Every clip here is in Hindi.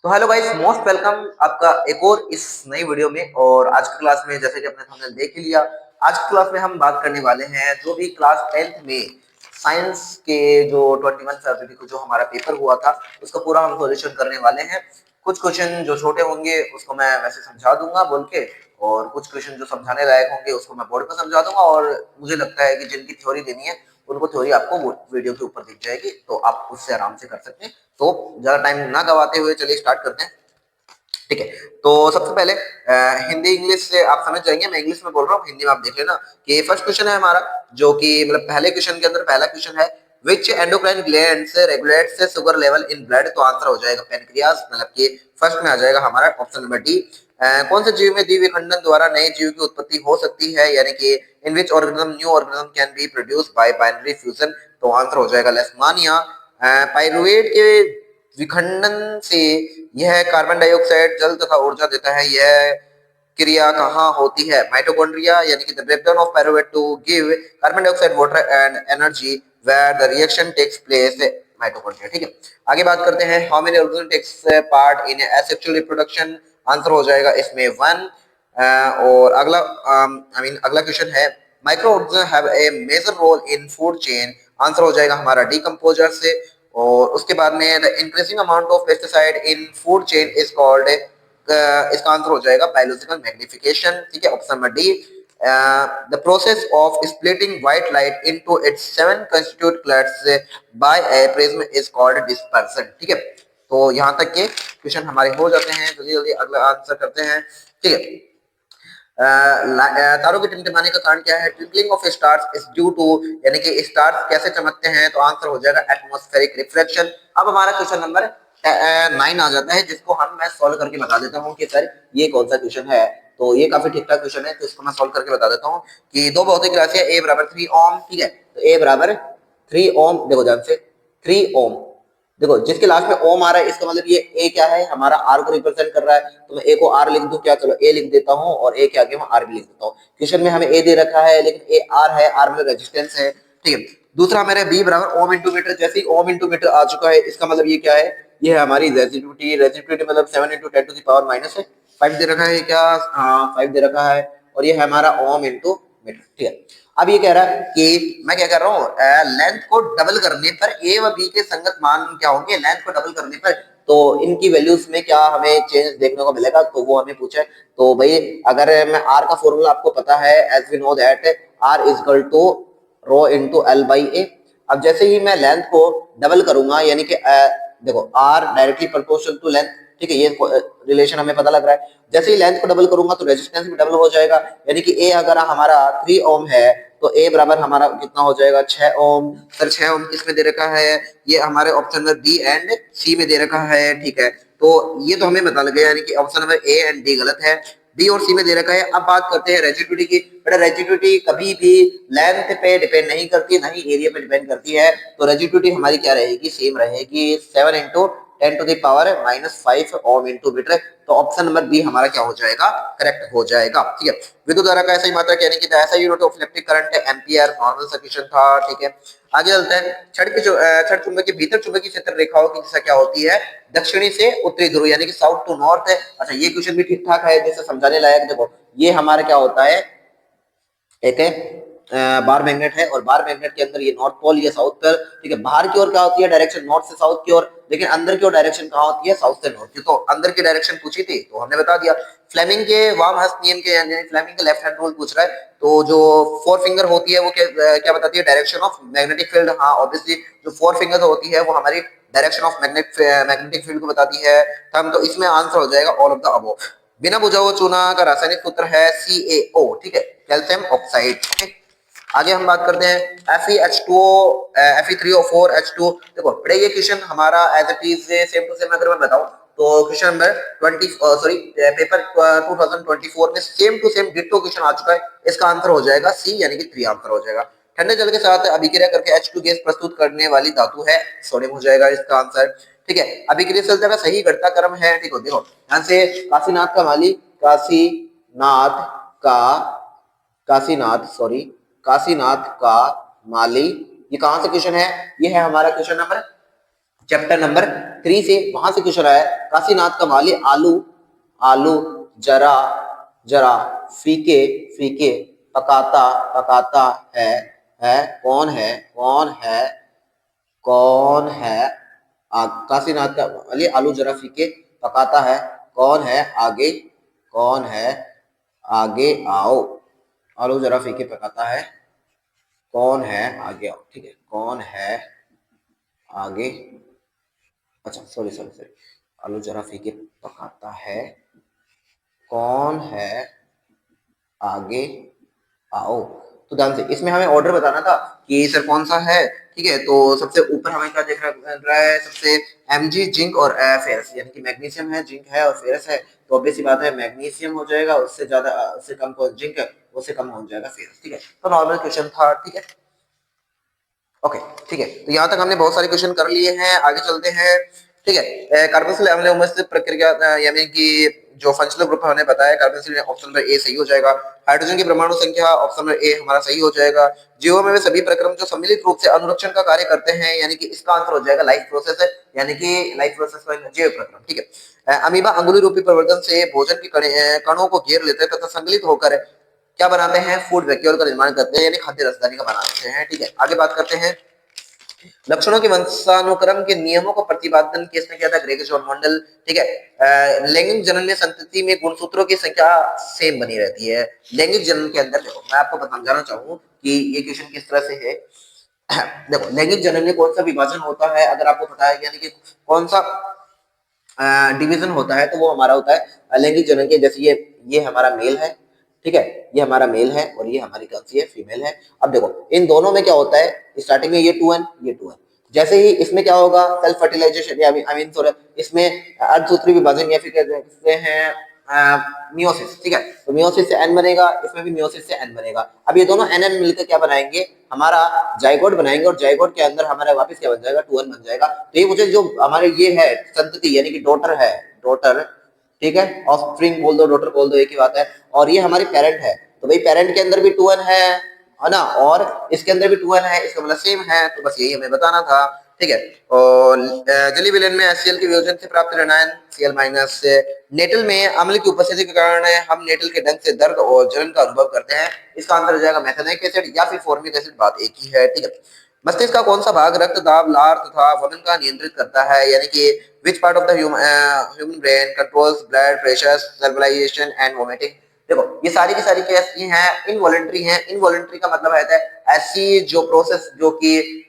तो हेलो गाइस, मोस्ट वेलकम आपका एक और इस नई वीडियो में। और आज की क्लास में जैसे कि आपने थंबनेल देख ही लिया, आज की क्लास में हम बात करने वाले हैं जो भी क्लास 10th में साइंस के जो 21 फरवरी को जो हमारा पेपर हुआ था उसका पूरा हम सॉल्यूशन करने वाले हैं। कुछ क्वेश्चन जो छोटे होंगे उसको मैं वैसे समझा दूंगा बोल के, और कुछ क्वेश्चन जो समझाने लायक होंगे उसको मैं बोर्ड पर समझा दूंगा। और मुझे लगता है कि जिनकी थ्योरी देनी है उनको थ्योरी आपको वीडियो के ऊपर दिख जाएगी, तो आप उससे आराम से कर सकते हैं। तो ज्यादा टाइम ना गवाते हुए चलिए स्टार्ट करते हैं। ठीक है, तो सबसे पहले हिंदी इंग्लिश से आप समझ जाएंगे, मैं इंग्लिश में बोल रहा हूँ, हिंदी में आप देख लेना कि फर्स्ट क्वेश्चन है हमारा, जो कि मतलब पहले क्वेश्चन के अंदर पहला क्वेश्चन है, which endocrine glands regulates sugar level in blood. तो आंसर हो जाएगा पेनक्रियास, मतलब कि फर्स्ट में आ जाएगा हमारा ऑप्शन नंबर डी। कौन से जीव में द्विविखंडन द्वारा नए जीव की उत्पत्ति हो सकती है, यानी कि in which organism new organism can be produced by binary fusion. तो आंसर हो जाएगा लेशमानिया। पाइरुवेट के विखंडन से यह कार्बन डाइऑक्साइड जल तथा ऊर्जा देता है। यह क्रिया कहाँ होती है? माइटोकॉन्ड्रिया, यानी कि the breakdown of pyruvate to give carbon dioxide water and energy where the reaction takes place, mitochondria. ठीक है, आगे बात करते हैं, how many organism takes part in asexual reproduction. Answer हो जाएगा इसमें वन। और अगला अगला क्वेश्चन है, micro organism have a major role in food chain. Answer हो जाएगा हमारा डीकंपोजर से। और उसके बाद में the increasing amount of pesticide in food chain is called, इसका आंसर हो जाएगा बायोलॉजिकल मैग्निफिकेशन। ठीक है, option number D. The process of splitting white light into its seven constitute colours by a prism is called dispersion. ठीक है, तो यहाँ तक के क्वेश्चन हमारे हो जाते हैं। जल्दी जल्दी अगला आंसर करते हैं। ठीक है, तारों के टिमटिमाने का कारण क्या है? Twinkling of stars is due to, यानी कि स्टार्स कैसे चमकते हैं? तो आंसर हो जाएगा एटमॉस्फेरिक रिफ्लेक्शन। अब हमारा क्वेश्चन नंबर 9 आ जाता है, जिसको मैं सॉल्व करके बता देता हूँ कि सर ये कौन सा क्वेश्चन है। तो ये काफी ठीक ठाक क्वेश्चन है, तो इसको मैं सॉल्व करके बता देता हूँ कि दो भौतिक राशि है, ए बराबर 3 ओम। ठीक है, तो ए बराबर 3 ओम, देखो ध्यान से, 3 ओम। देखो जिसके लास्ट में ओम आ रहा है इसका मतलब ये ए क्या है, हमारा आर को रिप्रेजेंट कर रहा है। तो मैं ए को आर लिख दूं क्या? चलो ए लिख देता हूं, और ए के आगे मैं आर भी लिख देता हूं। क्वेश्चन में हमें ए दे रखा है, लेकिन ए आर है, आर मतलब रेजिस्टेंस है। ठीक है, दूसरा मेरा बी बराबर ओम इंटू मीटर। जैसे ही ओम इंटू मीटर आ चुका है, इसका मतलब ये क्या है? ये है हमारी रेजिस्टिविटी। रेजिस्टिविटी मतलब 7 into 10 to the power minus 5 दे रखा है क्या? हाँ 5 दे रखा है, और ये है हमारा ओम इंटू मीटर। ठीक है, अब ये कह रहा है कि मैं क्या कर रहा हूँ, लेंथ को डबल करने पर ए व बी के संगत मान क्या होंगे? लेंथ को डबल करने पर तो इनकी वैल्यूज में क्या हमें चेंज देखने को मिलेगा, तो वो हमें पूछा है। तो भाई अगर मैं आर का फॉर्मूला आपको पता है, as we know that R is equal to rho into L by A. अब जैसे ही मैं लेंथ को डबल करूंगा, यानी कि देखो R directly proportional to length. ठीक है, ये रिलेशन हमें पता लग रहा है। जैसे ही लेंथ को डबल करूंगा तो रेजिस्टेंस भी डबल हो जाएगा, यानी कि ए अगर हमारा 3 ओम है तो ए बराबर हमारा कितना हो जाएगा? 6 ओम। सर 6 ओम किसमें दे रखा है? ये हमारे ऑप्शन नंबर बी एंड सी में दे रखा है। ठीक है, तो ये तो हमें पता लग गया, यानी कि option number A and D गलत है, बी और सी में दे रखा है। अब बात करते हैं रेजिस्टिविटी की। बेटा रेजिस्टिविटी कभी भी लेंथ पे डिपेंड नहीं करती, ना ही एरिया पे डिपेंड करती है। तो रेजिस्टिविटी हमारी क्या रहेगी? सेम रहेगी, 7 into 10 to the power minus 5 ohm into metre. तो ऑप्शन नंबर बी हमारा क्या हो जाएगा? करेक्ट हो जाएगा। ठीक है, विद्युत धारा का ऐसा ही मात्रक, यानी कि ऐसा unit of electric current ampere, normal sufficient था। ठीक है, आगे चलते हैं। छड़ चुंबक के भीतर चुंबकीय क्षेत्र रेखाओं की दिशा क्या होती है? दक्षिणी से उत्तरी ध्रुव, यानी कि साउथ टू नॉर्थ है। अच्छा ये क्वेश्चन भी ठीक ठाक है, जैसे समझाने लायक। देखो ये हमारा क्या होता है, एक बार मैग्नेट है, और बार मैग्नेट के अंदर ये नॉर्थ पोल, ये साउथ पोल। ठीक है, बाहर की ओर क्या होती है? डायरेक्शन नॉर्थ से साउथ की ओर, लेकिन अंदर की ओर डायरेक्शन कहाँ होती है? साउथ से नॉर्थ की। तो अंदर की डायरेक्शन पूछी थी तो हमने बता दिया। फ्लेमिंग के वाम हस्त नियम के, यानी फ्लेमिंग का लेफ्ट हैंड रूल पूछ रहा है, तो जो फोर फिंगर होती है वो क्या बताती है? Direction of magnetic field. हाँ ऑब्वियसली जो फोर फिंगर होती है वो हमारी डायरेक्शन ऑफ मैग्नेटिक फील्ड को बताती है। तो इसमें आंसर हो जाएगा ऑल ऑफ द अबव। बिना बुझा हुआ चूना का रासायनिक सूत्र है CaO। ठीक है, कैल्शियम ऑक्साइड। आगे हम बात करते हैं Fe2O, Fe3O4H2। देखो बड़े ये क्वेश्चन हमारा as it is same to same अगर मैं बताऊं तो क्वेश्चन नंबर 20 सॉरी पेपर 2024 में same to same ditto question आ चुका है। इसका आंसर हो जाएगा सी, यानी कि 3 आंसर हो जाएगा। ठंडे जल के साथ अभिक्रिया करके H2 गैस प्रस्तुत करने वाली धातु है सोडियम, हो जाएगा इसका आंसर। ठीक है, अभिक्रियाशीलता का सही घटता क्रम है। ठीक हो, देखो ध्यान से, काशीनाथ का माली, काशीनाथ का काशीनाथ सॉरी काशीनाथ का माली, ये कहां से क्वेश्चन है? ये है हमारा क्वेश्चन नंबर चैप्टर नंबर 3 से, वहां से क्वेश्चन आया है, काशीनाथ का वाली आलू आलू जरा जरा फीके फीके पकाता पकाता है कौन है काशीनाथ का वाली आलू जरा फीके पकाता है, कौन है आगे, कौन है आगे आओ, आलू जरा फीके पकाता है, कौन है आगे आओ, ठीक है, कौन है आगे, अच्छा सॉरी सॉरी सॉरी, आलू जरा फीके पकाता है, कौन है आगे आओ। तो ध्यान से इसमें हमें ऑर्डर बताना था कि सर कौन सा है, ठीक है। तो सबसे ऊपर हमें क्या देखना मिल रहा है, सबसे Mg जिंक और फेरस, यानी कि मैग्नीशियम है, जिंक है और फेरस है, तो ऑब्वियस सी बात है मैग्नीशियम हो जाएगा, उससे ज्यादा उससे कम कौन जिंक है, उससे कम हो जाएगा फेरस, ठीक है। तो नॉर्मल क्वेश्चन था, ठीक है, ओके, ठीक है। तो यहाँ तक हमने बहुत सारे क्वेश्चन कर लिए हैं, आगे चलते हैं, ठीक है। कार्बोक्सिल अम्ल उम्ल प्रक्रिया यानी कि जो फंक्शनल ग्रुप हमने बताया, कार्बोक्सिल ऑप्शन नंबर ए सही हो जाएगा। हाइड्रोजन की परमाणु संख्या ऑप्शन नंबर ए हमारा सही हो जाएगा। जीवों में वे सभी प्रक्रम जो सम्मिलित रूप से अनुरक्षण का कार्य करते हैं, यानी कि इसका आंसर हो जाएगा लाइफ प्रोसेस है, यानी कि लाइफ प्रोसेस में जैव प्रक्रम, ठीक है। अमीबा अंगुली रूपी प्रवर्तन से भोजन के कणों को घेर लेते हैं तथा संगलित होकर क्या बनाते हैं, फूड वैक्यूल का निर्माण करते हैं, यानी खाद्य रसदानी का बनाते हैं, ठीक है। आगे बात करते हैं लक्षणों के वंशानुक्रम के नियमों को प्रतिपादन किसने किया था, ग्रेग जॉन मंडल, ठीक है। लैंगिक जनन में संतति में गुणसूत्रों की संख्या सेम बनी रहती है। लैंगिक जनन के अंदर देखो मैं आपको समझाना चाहूँ कि ये क्वेश्चन किस तरह से है। देखो लैंगिक जनन में कौन सा विभाजन होता है, अगर आपको पता है, यानी कि कौन सा डिवीजन होता है, तो वो हमारा होता है लैंगिक जनन के, जैसे ये हमारा मेल है, ठीक है, ये हमारा मेल है और ये हमारी कौन सी है, फीमेल है। अब देखो इन दोनों में क्या होता है, स्टार्टिंग में ये 2n ये 2n, जैसे ही इसमें क्या होगा सेल्फ फर्टिलाइजेशन, या आई मीन सॉरी, इसमें अर्धसूत्री विभाजन या फिर कहते हैं मियोसिस, ठीक है। तो मियोसिस से एन बनेगा, इसमें भी मियोसिस से एन बनेगा। अब ये दोनों एन एन मिलकर क्या बनाएंगे, हमारा जाइगोट बनाएंगे, और जाइगोट के अंदर हमारा वापस क्या बन जाएगा, 2n बन जाएगा। तो ये मुझे जो हमारे ये है संतति, यानी कि डॉटर है, डॉटर, ठीक है, ऑफस्प्रिंग बोल दो, डॉटर बोल दो, एक ही बात है। और ये हमारी पेरेंट है, तो भाई पेरेंट के अंदर भी 2n है ना, और इसके अंदर भी 2n है, इसका मतलब सेम है, तो बस यही हमें बताना था, ठीक है। और जली विलेन में HCl के वियोजन से प्राप्त ऋणायन Cl- नेटल में अम्ल की उपस्थिति के कारण हम नेटल के ढंग से दर्द और जलन का अनुभव करते हैं, इसका आंसर हो जाएगा मेथेनिक एसिड या फिर फॉर्मिक एसिड, बात एक ही है, ठीक है। मस्तिष्क का कौन सा भाग रक्त दाब, लार तथा वजन का नियंत्रित करता है, यानी कि which part of the human brain controls blood pressure, salivation and vomiting. देखो ये सारी की सारी कैसी हैं, इनवॉलेंट्री हैं। इनवॉलेंट्री का मतलब है ऐसी जो प्रोसेस जो कि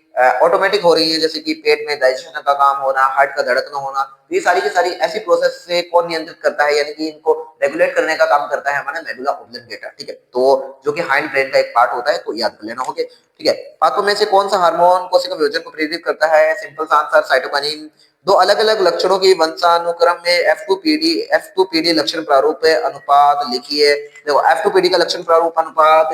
ऑटोमेटिक हो रही है, जैसे कि पेट में डाइजेशन का काम होना, हार्ट का धड़कना होना, ये सारी की सारी ऐसी प्रोसेस से कौन नियंत्रित करता है, यानी कि इनको रेगुलेट करने का काम करता है हमारा मेडुला ऑब्लिंगेटा, ठीक है। तो जो कि हाइंड ब्रेन का एक पार्ट होता है, तो याद कर लेना, ओके, ठीक है। पात्रों में से कौन सा हार्मोन कोशिका विभाजन को प्रेरित करता है, सिंपल सा आंसर साइटोकिनिन। दो अलग अलग लक्षणों की वंशानुक्रम में F2PD लक्षण प्रारूप अनुपात लिखिए। देखो F2PD का लक्षण प्रारूप अनुपात,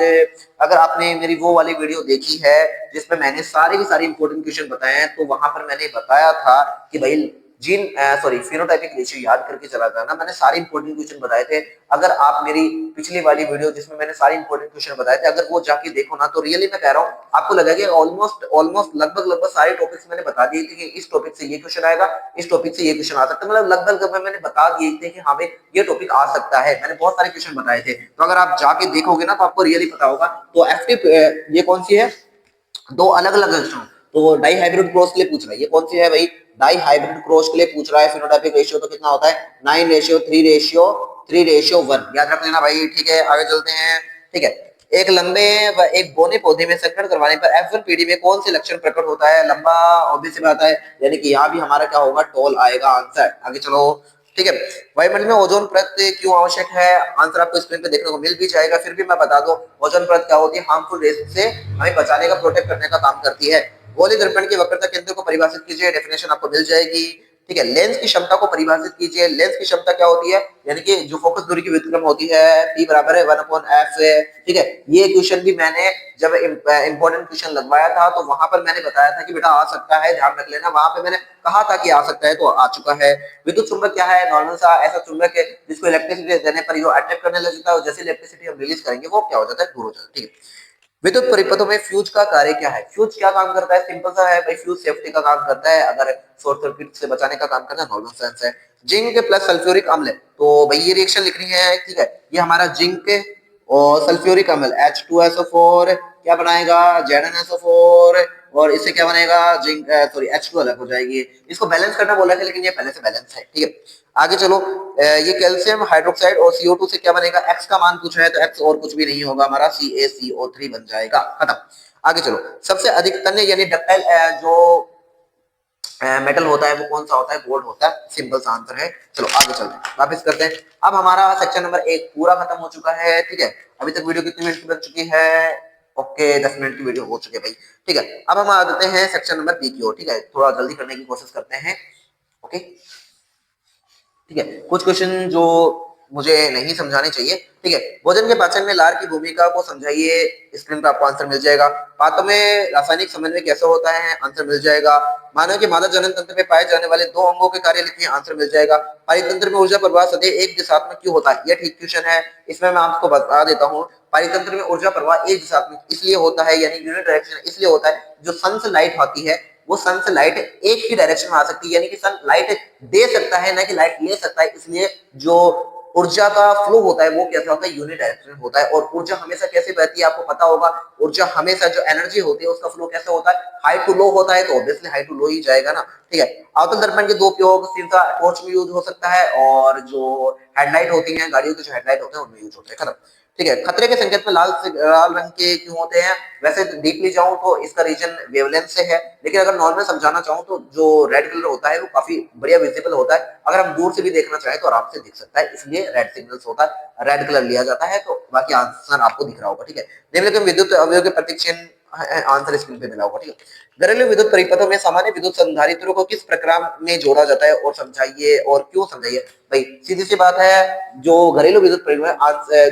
अगर आपने मेरी वो वाली वीडियो देखी है जिसमें मैंने सारे के सारे इंपॉर्टेंट क्वेश्चन बताए हैं, तो वहां पर मैंने बताया था कि भाई जीन सॉरी फिनोटाइपिक रेशियो याद करके चला था ना, मैंने सारे इंपॉर्टेंट क्वेश्चन बताए थे। अगर आप मेरी पिछली वाली वीडियो जिसमें मैंने सारे इंपॉर्टेंट क्वेश्चन बताए थे, अगर वो जाके देखो ना, तो रियली मैं कह रहा हूँ आपको लगेगा कि ऑलमोस्ट ऑलमोस्ट लगभग लगभग सारे टॉपिक्स मैंने बता दिए थे कि इस टॉपिक से ये क्वेश्चन आएगा, इस टॉपिक से ये क्वेश्चन आ सकता है, मतलब लगभग लगभग मैंने बता दिए थे कि हाँ भाई ये टॉपिक आ सकता है, मैंने बहुत सारे क्वेश्चन बताए थे। तो अगर आप जाके देखोगे ना तो आपको रियली पता होगा। तो ये कौन सी है, दो अलग अलग लक्षण, तो डाई हाइब्रिड क्रॉस के लिए पूछ रहा है, ये कौन सी है भाई, डाई हाइब्रिड क्रॉस के लिए पूछ रहा है। फिनोटाइपिक रेशियो तो कितना होता है, 9:3:1, याद रख लेना भाई, ठीक है। आगे चलते हैं, ठीक है। एक लंबे व एक बौने पौधे में संकरण करवाने पर F1PD में कौन से लक्षण प्रकट होता है, लंबा ऑब्वियस बात है, यानी कि यहाँ भी हमारा क्या होगा, टॉल आएगा आंसर। आगे चलो, ठीक है। वायुमंडल में ओजोन परत क्यों आवश्यक है, आंसर आपको स्क्रीन पे देखने को मिल भी जाएगा, फिर भी मैं बता दूं ओजोन परत क्या होती है, हार्मफुल रेस से हमें बचाने का, प्रोटेक्ट करने का काम करती है। गोली दर्पण की वक्रता केंद्र को परिभाषित कीजिए, डेफिनेशन आपको मिल जाएगी, ठीक है। लेंस की क्षमता को परिभाषित कीजिए, लेंस की क्षमता क्या होती है, यानी कि जो फोकस दूरी की व्युत्क्रम होती है, P बराबर है 1/f, ठीक है। ये क्वेश्चन भी मैंने जब इंपॉर्टेंट क्वेश्चन लगवाया था तो वहां पर मैंने बताया था कि बेटा आ सकता है, ध्यान रख लेना, वहां पे मैंने कहा था कि आ सकता है, तो आ चुका है। विद्युत चुंबक क्या है, नॉर्मल सा ऐसा चुंबक है जिसको इलेक्ट्रिसिटी देने पर ये अट्रैक्ट करने लग जाता है, और जैसे इलेक्ट्रिसिटी हम रिलीज करेंगे वो क्या हो जाता है, दूर हो जाता है, ठीक है। विद्युत परिपथों में फ्यूज का कार्य क्या है? फ्यूज क्या काम करता है? सिंपल सा है भाई, फ्यूज सेफ्टी का काम करता है, अगर शॉर्ट सर्किट से बचाने का काम करता है, नॉर्मल सेंस है। जिंक प्लस सल्फ्यूरिक अम्ल, तो भाई ये रिएक्शन लिखनी है, ठीक है। ये हमारा जिंक और सल्फ्यूरिक अम्ल H2SO4 क्या बनाएगा? ZnSO4, और इससे क्या बनेगा? जिंक सॉरी H2 अलग हो जाएगी। इसको बैलेंस करना बोला है, लेकिन ये पहले से बैलेंस है, ठीक है। आगे चलो, ये कैल्शियम हाइड्रोक्साइड और CO2 से क्या बनेगा? X का मान पूछा है तो X और कुछ भी नहीं होगा, हमारा CaCO3 बन जाएगा, खत्म। आगे चलो, सबसे अधिक तन्य यानी डक्टाइल जो मेटल होता है वो कौन सा होता है? गोल्ड होता है, सिंपल सा आंसर है। चलो आगे चलते हैं, वापस करते हैं। अब हमारा सेक्शन नंबर 1 पूरा खत्म हो चुका है, ठीक है। अभी तक वीडियो कितने मिनट की बन चुकी है? ओके, 10 मिनट की वीडियो हो चुकी है भाई, ठीक है। अब हम आ जाते हैं सेक्शन नंबर बी की ओर, ठीक है। थोड़ा जल्दी करने की कोशिश करते हैं, ओके, ठीक है। कुछ क्वेश्चन जो मुझे नहीं समझाने चाहिए, ठीक है। भोजन के पाचन में लार की भूमिका को समझाइए, स्क्रीन पर आपको आंसर मिल जाएगा। पादपों में रासायनिक समन्वय कैसे होता है? आंसर मिल जाएगा। मानव के मादा जनन तंत्र में पाए जाने वाले 2 अंगों के कार्य लिखिए, आंसर मिल जाएगा। पारितंत्र में ऊर्जा प्रवाह सदैव एक दिशात्मक क्यों होता है? यह ठीक क्वेश्चन है, इसमें मैं आपको बता देता हूँ। पारितंत्र में ऊर्जा प्रवाह एक दिशात्मक इसलिए होता है, यानी यूनिट डायरेक्शन इसलिए होता है, जो सन से लाइट आती है वो सन से लाइट एक ही डायरेक्शन में आ सकती है, यानी कि सन लाइट दे सकता है ना कि लाइट ले सकता है, इसलिए जो ऊर्जा का फ्लो होता है वो कैसा होता है? यूनिट डायरेक्शन में होता है। और ऊर्जा हमेशा कैसे बहती है आपको पता होगा, ऊर्जा हमेशा जो एनर्जी होती है उसका फ्लो कैसे होता है? हाई टू लो होता है, तो ऑब्वियसली हाई टू लो ही जाएगा ना, ठीक है। अवतल दर्पण के 2 उपयोग, सीधा टॉर्च में यूज हो सकता है, और जो हेडलाइट होती है गाड़ियों के जो हेडलाइट होते हैं उनमें यूज होते हैं, खत्म, ठीक है। खतरे के संकेत में लाल रंग के क्यों होते हैं? वैसे डीपली जाऊं तो इसका रीजन वेवलेंथ से है, लेकिन अगर नॉर्मल समझाना चाहूं तो जो रेड कलर होता है वो काफी बढ़िया विजिबल होता है, अगर हम दूर से भी देखना चाहें तो आराम से दिख सकता है, इसलिए रेड सिग्नल्स होता है, रेड कलर लिया जाता है। तो बाकी आंसर आपको दिख रहा होगा, ठीक है। निम्नलिखित विद्युत अवयव के प्रतीक चिन्ह आंसर स्क्रीन पे मिला होगा, ठीक है। घरेलू विद्युत परिपथों में सामान्य विद्युत संधारित्रों को किस प्रकार में जोड़ा जाता है, और समझाइए, और क्यों समझाइए? भाई सीधी सी बात है, जो घरेलू विद्युत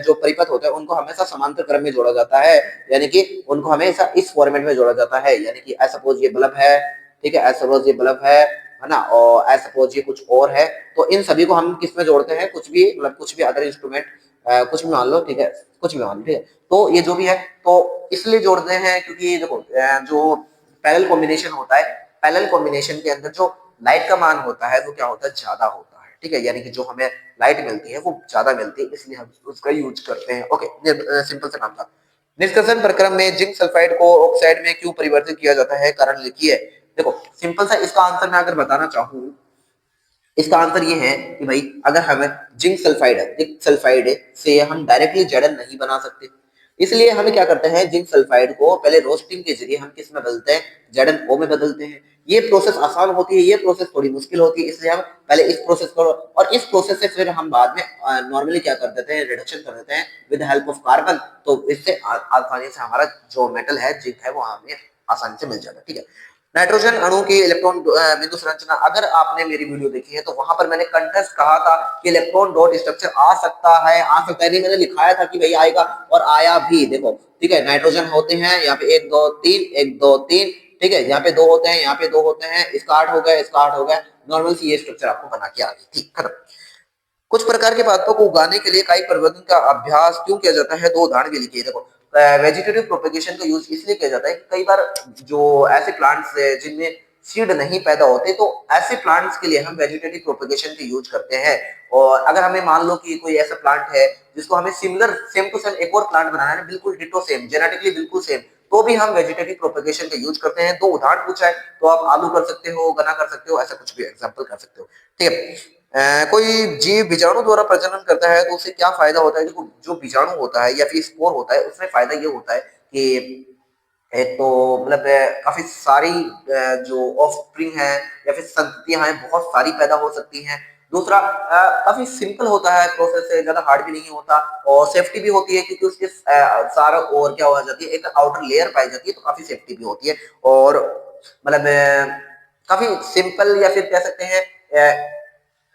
जो परिपथ होते हैं उनको हमेशा समांतर क्रम में जोड़ा जाता है, यानी कि उनको हमेशा इस फॉर्मेट में जोड़ा जाता है, यानी कि एज सपोज ये बल्ब है, ठीक है, एज सपोज ये बल्ब है ना, और एज सपोज ये कुछ और है, तो इन सभी को हम किस में जोड़ते हैं? कुछ भी मतलब कुछ भी अदर इंस्ट्रूमेंट, कुछ भी मान लो, ठीक है, कुछ भी मान लो, ठीक है। तो ये जो भी है तो इसलिए जोड़ते हैं क्योंकि देखो जो पैरेलल कॉम्बिनेशन होता है, पैरेलल कॉम्बिनेशन के अंदर जो लाइट का मान होता है वो क्या होता है? ज्यादा होता है, ठीक है। यानी कि जो हमें लाइट मिलती है वो ज्यादा मिलती है, इसलिए हम उसका यूज करते हैं, ओके। सिंपल सा काम था। निष्कर्षण प्रक्रम में जिंक सल्फाइड को ऑक्साइड में क्यों परिवर्तित किया जाता है? कारण लिखिए। देखो सिंपल सा इसका आंसर मैं अगर बताना चाहूँ, इसका आंसर ये है कि भाई अगर हमें जिंक सल्फाइड से हम डायरेक्टली जड़न नहीं बना सकते, इसलिए हमें क्या करते हैं? जिंक सल्फाइड को पहले रोस्टिंग के जरिए हम किस में बदलते हैं? जड़न ओ में बदलते हैं। ये प्रोसेस आसान होती है, ये प्रोसेस थोड़ी मुश्किल होती है, इसलिए हम पहले इस प्रोसेस को, और इस प्रोसेस से फिर हम बाद में नॉर्मली क्या कर देते हैं? रिडक्शन कर देते हैं विद हेल्प ऑफ कार्बन, तो इससे आसानी से हमारा जो मेटल है जिंक है वो हमें आसानी से मिल जाता है, ठीक है। नाइट्रोजन अणु की इलेक्ट्रॉन बिंदु संरचना, अगर आपने मेरी वीडियो देखी है तो वहां पर मैंने कंटेस्ट कहा था कि इलेक्ट्रॉन डॉट स्ट्रक्चर आ सकता है नहीं, मैंने लिखाया था कि भाई आएगा, और आया भी, देखो, ठीक है। नाइट्रोजन होते हैं यहाँ पे 1 2 3 1 2 3, ठीक है, यहाँ पे 2 होते हैं, यहाँ पे 2 होते हैं, इसका 8 हो गया, इसका 8 हो गया, नॉर्मल सी ये स्ट्रक्चर आपको बना के आ गई, ठीक, खत्म। कुछ प्रकार के पादपों को उगाने के लिए काई प्रवर्धन का अभ्यास क्यों किया जाता है? 2 उदाहरण भी लिखिए। देखो वेजिटेटिव प्रोपेगेशन का यूज इसलिए किया जाता है कि कई बार जो ऐसे प्लांट्स है जिनमें सीड नहीं पैदा होते, तो ऐसे प्लांट्स के लिए हम वेजिटेटिव प्रोपेगेशन का यूज करते हैं। और अगर हमें मान लो कि कोई ऐसा प्लांट है जिसको हमें सिमिलर सेम टू सेम एक और प्लांट बनाना है, बिल्कुल डिटो सेम, जेनेटिकली बिल्कुल सेम, तो भी हम वेजिटेटिव प्रोपेगेशन का यूज करते हैं। 2 उदाहरण पूछा है तो आप आलू कर सकते हो, गन्ना कर सकते हो, ऐसा कुछ भी एग्जाम्पल कर सकते हो, ठीक है। कोई जीव बीजाणु द्वारा प्रजनन करता है तो उससे क्या फायदा होता है? देखो जो बीजाणु होता है या फिर स्पोर होता है उसमें फायदा ये होता है कि एक तो मतलब काफी सारी जो ऑफस्प्रिंग है या फिर संततियां हैं बहुत सारी पैदा हो सकती हैं। दूसरा काफी सिंपल होता है प्रोसेस, से ज्यादा हार्ड भी नहीं होता, और सेफ्टी भी होती है क्योंकि उसके सारा और क्या हो जाती है, एक आउटर लेयर पाई जाती है, तो काफी सेफ्टी भी होती है, और मतलब काफी सिंपल, या फिर कह सकते हैं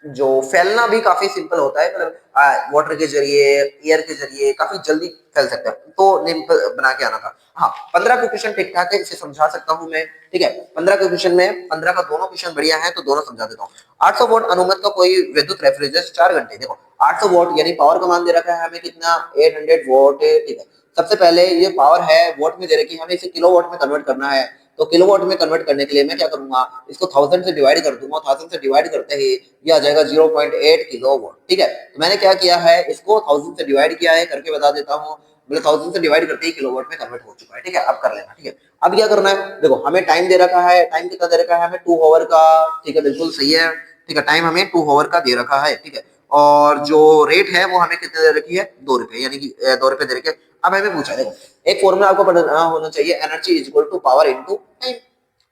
जो फैलना भी काफी सिंपल होता है, मतलब वाटर के जरिए, एयर के जरिए काफी जल्दी फैल सकता है, तो नेम बना के आना था। हाँ 15 का क्वेश्चन ठीक ठाक है, इसे समझा सकता हूँ मैं, ठीक है। 15 के क्वेश्चन में 15 का दोनों क्वेश्चन बढ़िया है तो दोनों समझा देता हूँ। 800 वोल्ट अनुमत का कोई विद्युत रेफ्रिजरेटर 4 घंटे, देखो 800 वोट यानी पावर का मान दे रखा है हमें कितना 800 वोट, ठीक है। सबसे पहले ये पावर है वोट में दे रखी है, हमें इसे किलो वोट में कन्वर्ट करना है। तो किलो वोट में कन्वर्ट करने के लिए मैं क्या करूंगा, इसको 1000 से डिवाइड कर दूंगा। 1000 से डिवाइड करते ही ये आ जाएगा 0.8 किलो वोट, ठीक है। तो मैंने क्या किया है, इसको 1000 से डिवाइड किया है, करके बता देता हूँ। मतलब 1000 से डिवाइड करते ही किलो वोट में कन्वर्ट हो चुका है, ठीक है। अब कर लेना, ठीक है। अब क्या करना है, देखो हमें टाइम दे रखा है, टाइम कितना दे रखा है हमें 2 आवर का, ठीक है, बिल्कुल सही है, ठीक है। टाइम हमें 2 आवर का दे रखा है, ठीक है। और जो रेट है वो हमें कितने दे रखी है, 2 रुपए, यानी कि 2 रुपए दे रखे। अब हमें पूछा है, देखो एक फॉर्मूला आपको पता होना चाहिए, energy is equal to power into time,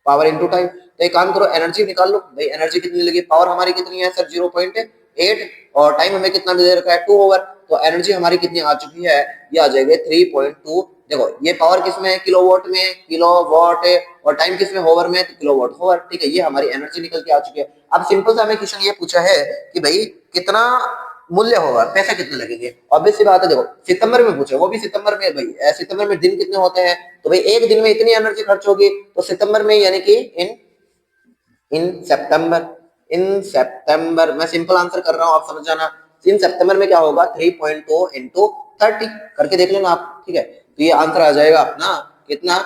power into time. तो एक काम करो, एनर्जी निकाल लो भाई, एनर्जी कितनी लगी, पावर हमारी कितनी है सर 0.8, और टाइम हमें कितना दे रखा है 2 आवर। तो एनर्जी हमारी कितनी आ चुकी है, ये आ जाएगी 3.2। देखो ये पावर किसमें है, किलोवाट में, किलोवाट, और टाइम किसमें, होवर में, तो किलोवाट होवर, ठीक है। ये हमारी एनर्जी निकल के आ चुकी है। अब सिंपल सा हमें क्वेश्चन ये पूछा है कि भाई कितना मूल्य होगा, पैसे कितने लगेंगे। ऑब्वियस सी बात है, देखो सितंबर में पूछे, वो भी सितंबर में, भाई सितंबर में दिन कितने होते हैं, तो भाई एक दिन में इतनी एनर्जी खर्च होगी, तो सितंबर में यानी कि इन सितंबर, इन सितंबर, मैं सिंपल आंसर कर रहा हूं, आप समझ जाना। इन सितंबर में क्या होगा 3.2 इंटू 30, करके देख लेना आप, ठीक है। तो ये आंसर आ जाएगा अपना कितना,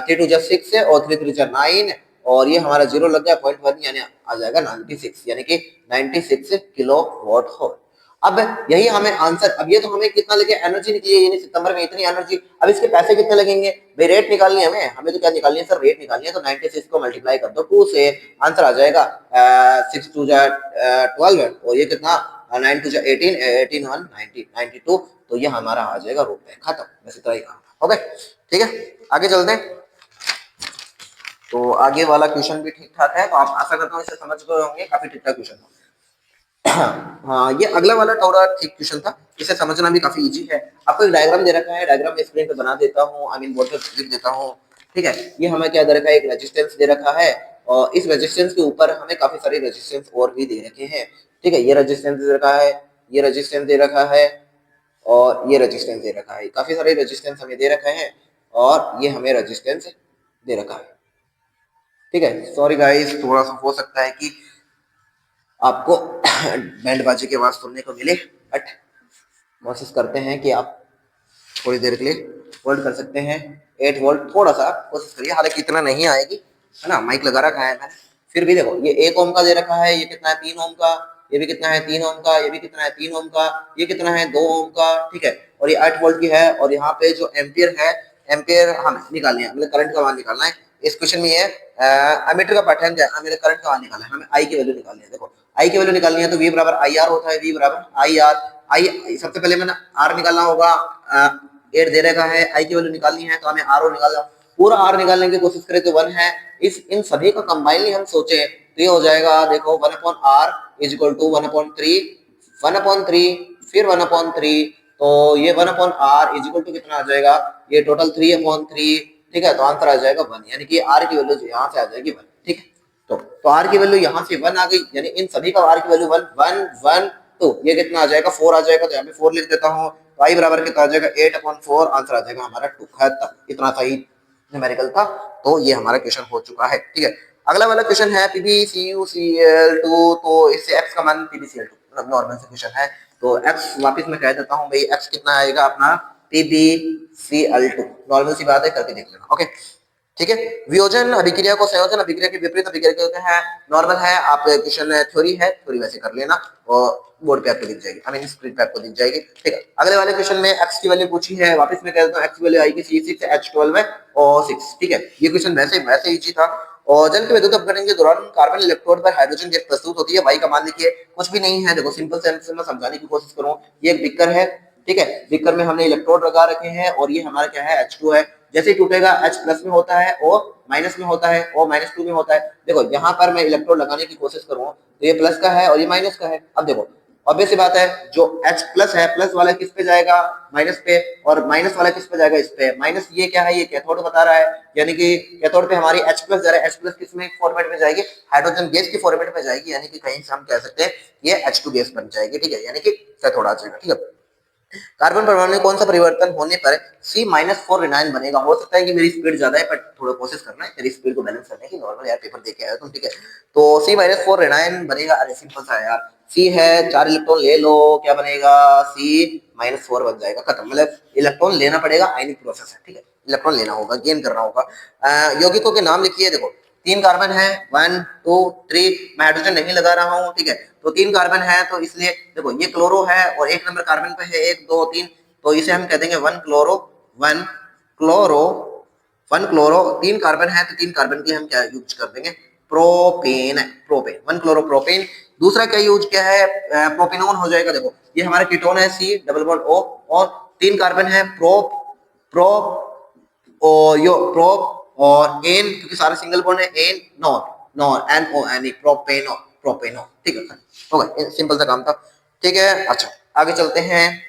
3 2 6 है, और 3 3 9, और ये हमारा जीरो लग गया 0.1, यानी आ जाएगा 96, यानी कि 96 किलो वॉट हो। अब यही हमें आंसर, अब ये तो हमें कितना लगे, एनर्जी निकली है, यानी सितंबर में इतनी एनर्जी। अब इसके पैसे कितने लगेंगे भाई, रेट निकालनी है हमें, हमें तो क्या निकालनी है सर, रेट निकालनी है। तो 96 को मल्टीप्लाई कर दो 2 से, आंसर आ जाएगा 6 2 12, और ये कितना 9 2 18, 18 1 90 92। तो ये हमारा आ जाएगा रुपए, खत्म, बस इतना ही काम था। ओके ठीक है, आगे चलते हैं। तो आगे वाला क्वेश्चन भी ठीक ठाक है, तो आप आशा करता हूँ इसे समझ गए होंगे, काफी ठीक ठाक क्वेश्चन था। हाँ, ये अगला वाला थोड़ा ठीक क्वेश्चन था, इसे समझना भी काफी इजी है। आपको एक डायग्राम दे रखा है, डायग्राम में स्क्रीन पे बना देता हूँ, आई मीन बोर्ड पे लिख देता हूँ, ठीक है। ये हमें क्या दे रखा है, एक रेजिस्टेंस दे रखा है, और इस रेजिस्टेंस के ऊपर हमें काफी सारे रेजिस्टेंस और भी दे रखे हैं, ठीक है। ये रेजिस्टेंस दे रखा है, ये रेजिस्टेंस दे रखा है, और ये रेजिस्टेंस दे रखा है, काफी सारे रेजिस्टेंस हमें दे रखे हैं, और ये हमें रेजिस्टेंस दे रखा है, ठीक है। सॉरी गाइस, थोड़ा सा हो सकता है कि आपको बैंड बाजे की आवाज सुनने को मिले, बट कोशिश करते हैं कि आप थोड़ी देर के लिए होल्ड कर सकते हैं। 8 वोल्ट थोड़ा सा कोशिश करिए, हालांकि इतना नहीं आएगी, है ना, माइक लगा रखा है मैंने। फिर भी देखो ये 1 ओम का दे रखा है, ये कितना है 3 ओम का, ये भी कितना है 3 ओम का, ये भी कितना है 3 ओम का, ये कितना है 2 ओम का, ठीक है। और ये 8 वोल्ट की है, और यहाँ पे जो एम्पियर है, एम्पियर हमें निकालनी है, मतलब करंट का मान निकालना है। इस क्वेश्चन में ये एमीटर का पैटर्न क्या है, मेरे करंट का मान निकालना है, हमें आई की वैल्यू निकालनी है। देखो आई की वैल्यू निकालनी है तो वी बराबर आई आर होता है, वी बराबर आई आर। आई सबसे पहले मैंने आर निकालना होगा, 8 दे रखा है, आई की वैल्यू निकालनी है तो हमें आर ओ निकालना, पूरा आर निकालने की कोशिश करें तो 1 है। इस इन सभी का कंबाइनली हम सोचे तो ये हो जाएगा, देखो 1 upon R is equal to 1/3, 1/3, फिर 1/3, तो ये 1 upon R is equal to कितना आ जाएगा, ये टोटल 3/3, ठीक है। तो आंसर आ जाएगा 1, यानी कि आर की वैल्यू यहाँ से आ जाएगी 1, ठीक है। तो आर की वैल्यू यहाँ से 1 आ गई, यानी इन सभी का आर की वैल्यू 1 1 1, तो ये कितना आ जाएगा 4 आ जाएगा, तो यहाँ पे 4 लिख देता हूँ। तो आई बराबर कितना आ जाएगा 8/4, आंसर आ जाएगा हमारा 2, खत्म, इतना सही न्यूमेरिकल था। तो ये हमारा क्वेश्चन हो चुका है, ठीक है। अगला वाला क्वेश्चन है PbCuCl2, तो इससे x का मान PbCl2, मतलब नॉर्मल से क्वेश्चन है। तो x वापस मैं कह देता हूँ भाई, x कितना आएगा अपना PbCl2, नॉर्मल सी बात है, करके देख लेना, ओके ठीक है। वियोजन अभिक्रिया को संयोजन अभिक्रिया के विपरीत अभिक्रिया कहते हैं, नॉर्मल है, आप क्वेश्चन थ्योरी है, थ्योरी वैसे कर लेना, और बोर्ड पे आपको दिख जाएगी, आई मीन स्क्रीन पे आपको दिख जाएगी, ठीक है। अगले वाले क्वेश्चन में x की वैल्यू पूछी है, वापस मैं कह देता हूँ x की वैल्यू आएगी C6 H12 है और 6, ठीक है। ये क्वेश्चन वैसे वैसे इजी था। और जल के विद्युत अपघटन के दौरान कार्बन इलेक्ट्रोड पर हाइड्रोजन गैस प्रस्तुत होती है, y का मान लिखिए। कुछ भी नहीं है, देखो सिंपल सेंस में समझाने की कोशिश करूं, ये एक बीकर है, ठीक है। बीकर में हमने इलेक्ट्रोड लगा रखे हैं, और ये हमारा क्या है H2 है। जैसे ही टूटेगा H प्लस में होता है, O माइनस में होता है, O -2 में होता है। देखो यहाँ पर मैं इलेक्ट्रोड लगाने की कोशिश करूँ तो ये प्लस का है और ये माइनस का है। अब देखो ऑब्वियस सी बात है, जो H प्लस है, प्लस वाला किस पे जाएगा, माइनस पे, और माइनस वाला किस पे जाएगा, इस पे। माइनस ये क्या है, ये कैथोड बता रहा है, यानी कि कैथोड पे हमारी H प्लस जा रहा है। H प्लस किस में फॉर्मेट में जाएगी, हाइड्रोजन गैस की फॉर्मेट में जाएगी, यानी कि कहीं से हम कह सकते हैं ये H2 गैस बन जाएगी, ठीक है, यानी कि कैथोड आ जाएगा, ठीक है। कार्बन परमाणु में कौन सा परिवर्तन होने पर C-4 रेनाइन बनेगा। हो सकता है कि मेरी स्पीड ज्यादा है, बट थोड़ा कोशिश करना है मेरी स्पीड को बैलेंस करने की। नॉर्मल यार पेपर देके आया तुम, ठीक है। तो C-4 रेनाइन बनेगा। अरे सिंपल सा है यार, C है 4 इलेक्ट्रॉन ले लो, क्या बनेगा C-4 बन जाएगा, खत्म। मतलब इलेक्ट्रॉन लेना पड़ेगा, आयनिक प्रोसेस है, ठीक है। इलेक्ट्रॉन लेना होगा, गेन करना होगा। यौगिकों के नाम लिखिए। देखो 3 कार्बन है, 1 2 3। मैं हाइड्रोजन नहीं लगा रहा हूँ, ठीक है। तो 3 कार्बन है, तो इसलिए देखो ये क्लोरो है और 1 नंबर कार्बन पे है 1 2 3, तो इसे हम कह देंगे 1 क्लोरो। 1 chloro 1 chloro. 3 कार्बन है तो 3 कार्बन की हम क्या यूज कर देंगे, प्रोपेन। Propane 1 chloro propane. दूसरा क्या यूज किया है, प्रोपेनोन हो जाएगा। देखो ये हमारा कीटोन है C डबल बॉन्ड O, और 3 कार्बन है प्रोप प्रोप और यो प्रोप और एन, क्योंकि सारे सिंगल बॉन्ड है, एन नॉन नॉन NONE प्रोपेनो प्रोपेनो, ठीक है। हो गया, सिंपल सा काम था, ठीक है। अच्छा आगे चलते हैं।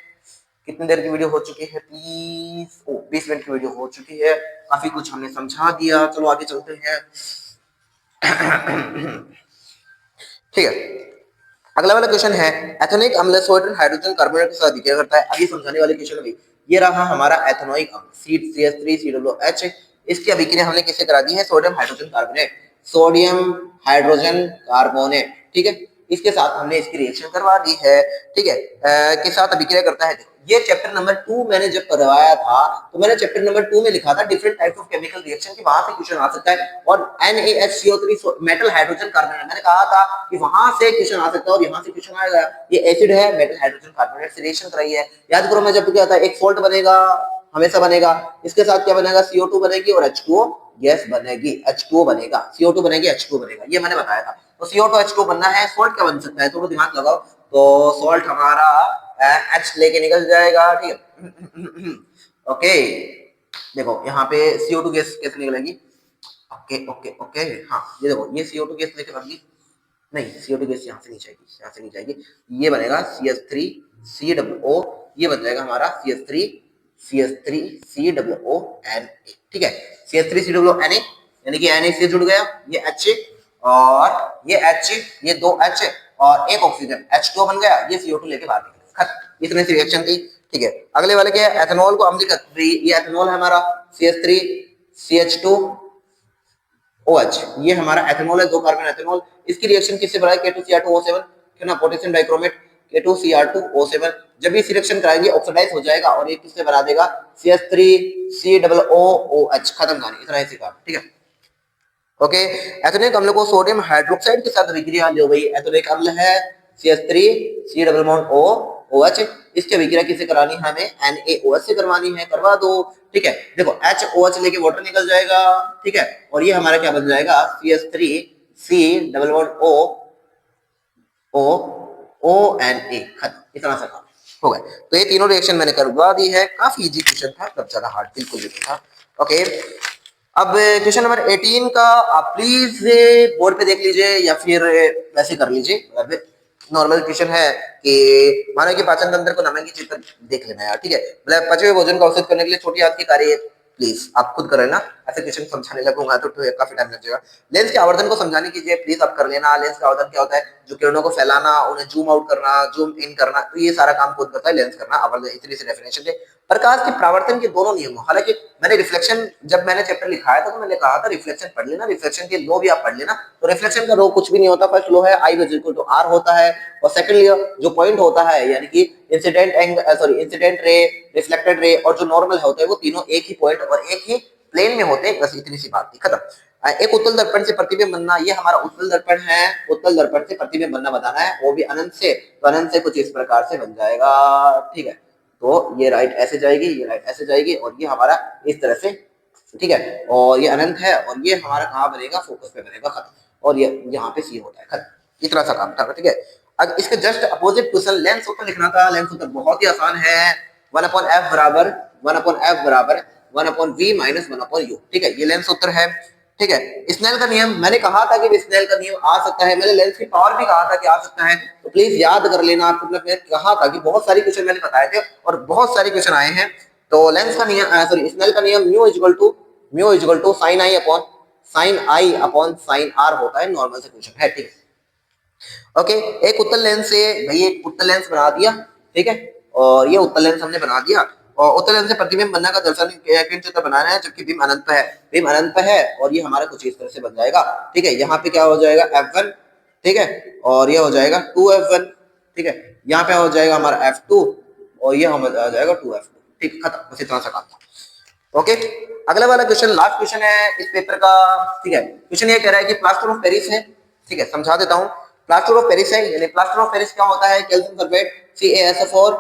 कितनी देर की वीडियो हो चुकी है प्लीज, 20 मिनट की वीडियो हो चुकी है, काफी कुछ हमने समझा दिया। चलो आगे चलते हैं। ठीक है, अगला वाला क्वेश्चन है एथेनोइक अम्ल सोडियम हाइड्रोजन कार्बोनेट के साथ अभिक्रिया करता है। अभी समझाने वाले क्वेश्चन में ये रहा हमारा एथेनोइक अम्ल CH3COOH। इसकी अभिक्रिया हमने किससे करा दी है, sodium hydrogen carbonate, sodium hydrogen carbonate, ठीक है। इसके साथ हमने इसकी रिएक्शन करवा दी है, ठीक है। के साथ अभिक्रिया करता है। ये चैप्टर नंबर 2 मैंने जब करवाया था, तो मैंने चैप्टर नंबर 2 में लिखा था different types of chemical reaction, की वहां से क्वेश्चन आ सकता है। और NaHCO3 मेटल हाइड्रोजन कार्बोनेट, मैंने कहा था कि वहां से क्वेश्चन आ सकता है, और यहाँ से क्वेश्चन आएगा। ये एसिड है, मेटल हाइड्रोजन कार्बोनेट से रिएक्शन कराई है। याद करो मैं जब क्या था, एक सॉल्ट बनेगा, हमेशा बनेगा, इसके साथ क्या बनेगा, CO2 बनेगी और H2O गैस बनेगी, H2O बनेगा, CO2 बनेगी, H2O बनेगा, ये मैंने बताया था। तो CO2 H2O बनना है, सॉल्ट क्या बन सकता है, थोड़ा दिमाग लगाओ। तो सॉल्ट हमारा H लेके निकल जाएगा, ठीक है। ओके, देखो यहाँ पे CO2 गैस कैसे निकलेगी। ओके ओके ओके, हाँ ये देखो, ये CO2 गैस लेके बनेगी, नहीं CO2 गैस यहाँ से नहीं जाएगी, यहाँ से नहीं जाएगी। ये बनेगा CH3 COO, ये बन जाएगा हमारा CH3 COONA, ठीक है। CH3 COONA, यानी कि Na से जुड़ गया, ये H और ये H, ये 2 H और एक ऑक्सीजन H2O बन गया, ये CO2 लेके बाहर निकल खत्म। इतने सी रिएक्शन थी, ठीक है। अगले वाले क्या है, एथेनॉल को अम्लीकरण, ये एथेनॉल है हमारा CH3 CH2 OH, ये हमारा एथेनॉल है, 2 कार्बन एथेनॉल। इसकी रिएक्शन किससे बनाई, K2Cr2O7, क्यों ना, पोटेशियम डाइक्रोमेट K2Cr2O7। जब ये रिएक्शन कराएंगे ऑक्सीडाइज हो जाएगा, और ये किससे बना देगा, CH3COOH, खत्म कहानी, इतना ही सीखा, ठीक है। ओके, एथेनोइक अम्ल को सोडियम हाइड्रोक्साइड के साथ अभिक्रिया जो गई, एथेनोइक अम्ल है CH3COOH, इसकी अभिक्रिया किससे करानी है, हमें NaOH से करवानी है, करवा दो, ठीक है। देखो HOH लेके वाटर निकल जाएगा, ठीक है, और ये हमारा क्या बन जाएगा, CH3COONA, खत्म, इतना सा काम हो गया। तो ये तीनों रिएक्शन मैंने करवा दी है, काफी इजी क्वेश्चन था, तब ज्यादा हार्ड बिल्कुल भी नहीं था। ओके, अब क्वेश्चन नंबर 18 का आप प्लीज बोर्ड पे देख लीजिए, या फिर वैसे कर लीजिए। नॉर्मल क्वेश्चन है कि मानो कि पाचन तंत्र को नमन की चित्र देख लेना यार, ठीक है। मतलब पचे हुए भोजन का अवशोषण करने के लिए छोटी आंत की कार्य, प्लीज आप खुद कर लेना। ऐसे क्वेश्चन समझाने लगूंगा तो काफी टाइम लग जाएगा। लेंस के आवर्धन को समझाने कीजिए, प्लीज आप कर लेना। लेंस का आवर्धन क्या होता है, जो किरणों को फैलाना, उन्हें जूम आउट करना, जूम इन करना, तो ये सारा काम खुद करता है लेंस करना। आवर्धन इतनी सी डेफिनेशन है। प्रकाश के परावर्तन के दोनों नियमों, हालांकि मैंने रिफ्लेक्शन जब मैंने चैप्टर लिखाया था तो मैंने कहा था रिफ्लेक्शन पढ़ लेना, रिफ्लेक्शन के लो भी आप पढ़ लेना। तो रिफ्लेक्शन का रो कुछ भी नहीं होता, फर्स्ट लो है I = R होता है, और सेकंड जो पॉइंट होता है, यानी कि incident angle, sorry incident ray, reflected ray और जो नॉर्मल होता है, वो तीनों एक ही पॉइंट और एक ही प्लेन में होते हैं, बस इतनी सी बात थी, खत्म। एक उत्तल दर्पण से प्रतिबिंब बनना, ये हमारा उत्तल दर्पण है, उत्तल दर्पण से प्रतिबिंब बनना बताना है, वो भी अनंत से, तो अनंत से कुछ इस प्रकार से बन जाएगा, ठीक है। तो ये राइट ऐसे जाएगी, ये राइट ऐसे जाएगी, और ये हमारा इस तरह से, ठीक है। और ये अनंत है, और ये हमारा कहाँ बनेगा, फोकस पे बनेगा, खत्म। और ये यहाँ पे सी होता है, खत्म, इतना सा काम था, ठीक है। अब इसके जस्ट अपोजिट क्वेश्चन लेंस सूत्र लिखना था। लेंस सूत्र बहुत ही आसान है, 1/f बराबर 1/f बराबर 1/v माइनस 1/u, ठीक है। ये लेंस सूत्र है, ठीक है। स्नेल का नियम, मैंने कहा था कि स्नेल का नियम आ सकता है, मैंने लेंस की पावर भी कहा था कि आ सकता है, तो प्लीज याद कर लेना। मतलब मैंने कहा था कि बहुत सारी क्वेश्चन मैंने बताए थे, और बहुत सारे क्वेश्चन आए हैं। तो लेंस का नियम, सॉरी स्नेल का नियम, μ = sin I upon sin R होता है, नॉर्मल से क्वेश्चन है, ठीक है। ओके, एक उत्तल लेंस से भाई एक उत्तल लेंस बना दिया, ठीक है, और ये उत्तल लेंस हमने बना दिया और उत्तल लेंस से प्रतिबिंब बनने का दर्शन किन चित्र बनाना है जबकि बीम अनंत पे है, बीम अनंत पे है और ये हमारा कुछ इस तरह से बन जाएगा। ठीक है, यहाँ पे क्या हो जाएगा F1, ठीक है, और ये हो जाएगा 2F1, ठीक है, यहाँ पे हो जाएगा हमारा F2 और ये हम आ जाएगा 2F2। ठीक, खत्म, बस इतना सा काम था। ओके, अगला वाला क्वेश्चन लास्ट क्वेश्चन है इस पेपर का। ठीक है, क्वेश्चन ये कह रहा है कि प्लास्टर ऑफ पेरिस है। ठीक है, समझा देता हूँ। प्लास्टर ऑफ पेरिस है, यानी प्लास्टर ऑफ पेरिस क्या होता है, calcium sulphate CaSO4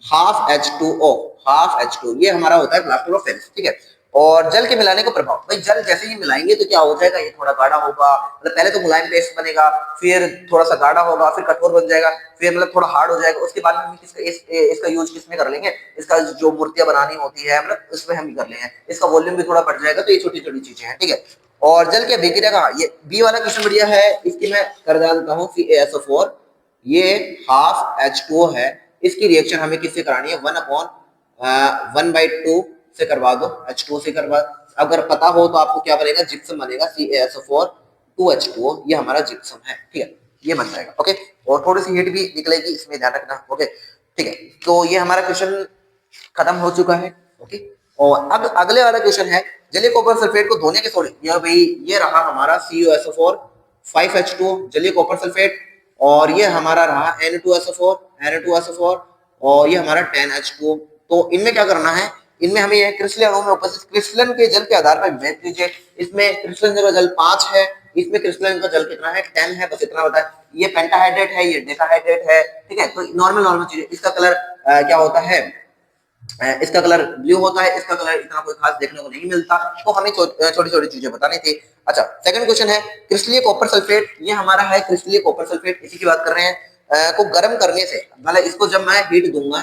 half H2O, half H2, ये हमारा होता है प्लास्टर ऑफ पेरिस। ठीक है, और जल के मिलाने का प्रभाव, भाई जल जैसे ही मिलाएंगे तो क्या हो जाएगा, ये थोड़ा गाढ़ा होगा, मतलब पहले तो मुलायम पेस्ट बनेगा, फिर थोड़ा सा गाढ़ा होगा, फिर कठोर बन जाएगा, फिर मतलब थोड़ा हार्ड हो जाएगा। उसके बाद में हम इसका यूज किसमें कर लेंगे, इसका जो मूर्तियां बनानी होती है मतलब उसमें हम ही कर लेंगे। इसका वॉल्यूम भी थोड़ा बढ़ जाएगा, तो ये छोटी छोटी चीजें हैं। ठीक है, और जल के अभिक्रिया का, ये बी वाला क्वेश्चन बढ़िया है, इसकी मैं कर जानता हूँ CaSO4, ये हाफ H2O है, इसकी रिएक्शन हमें किससे करानी है, 1/1/2 से करवा दो, H2O से करवा। अगर पता हो तो आपको क्या बनेगा, जिप्सम बनेगा, CaSO4 2H2O, ये हमारा जिप्सम है। ठीक है, ये बन जाएगा। ओके, और थोड़ी सी हीट भी निकलेगी, इसमें ध्यान रखना। ओके, ठीक है, तो ये हमारा क्वेश्चन खत्म हो चुका है। ओके, और अब अगले वाला क्वेश्चन है, जलीय कॉपर सल्फेट को धोने के सोडे, ये भाई ये रहा हमारा CuSO4 5H2O जलीय कॉपर सल्फेट, और ये हमारा रहा Na2SO4 और ये हमारा 10H2O। तो इनमें क्या करना है, इनमें हमें यह क्रिस्टलीय अणु में उपस्थित क्रिस्टलन के जल के आधार पर भेद दीजिए। इसमें क्रिस्टलन का जल 5 है, इसमें क्रिस्टलन का जल कितना है, 10 है, बस इतना बताया। ये पेंटाहाइड्रेट है, ये डेकाहाइड्रेट है। ठीक है, तो नॉर्मल नॉर्मल चीजें। इसका कलर क्या होता है, इसका कलर ब्लू होता है, इसका कलर इतना कोई खास देखने को नहीं मिलता, तो हमें छोटी छोटी चीजें बतानी थी। अच्छा, सेकंड क्वेश्चन है क्रिस्टलीय कॉपर सल्फेट, ये हमारा है क्रिस्टलीय कॉपर सल्फेट, इसी की बात कर रहे हैं। को गर्म करने से, मतलब इसको जब मैं हीट दूंगा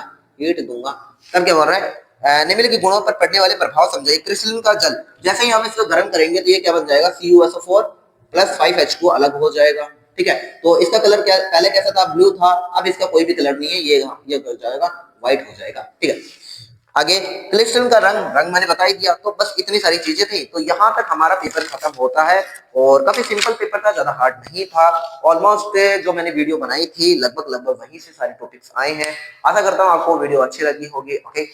तब क्या बोल रहा है, निम्नलिखित के गुणों पर पड़ने वाले प्रभाव समझाइए। क्रिस्टलन का जल जैसे ही हम इसको गर्म करेंगे तो ये क्या बन जाएगा, CuSO4 प्लस 5H2 अलग हो जाएगा। ठीक है, तो इसका कलर क्या पहले कैसा था, ब्लू था, अब इसका कोई भी कलर नहीं है, ये हो जाएगा व्हाइट हो जाएगा। ठीक है, आगे क्रिस्टल का रंग मैंने बता ही दिया। तो बस इतनी सारी चीजें थी, तो यहाँ तक हमारा पेपर खत्म होता है और काफी सिंपल पेपर था, ज्यादा हार्ड नहीं था। ऑलमोस्ट जो मैंने वीडियो बनाई थी लगभग वहीं से सारे टॉपिक्स आए हैं। आशा करता हूँ आपको वीडियो अच्छी लगी होगी। ओके।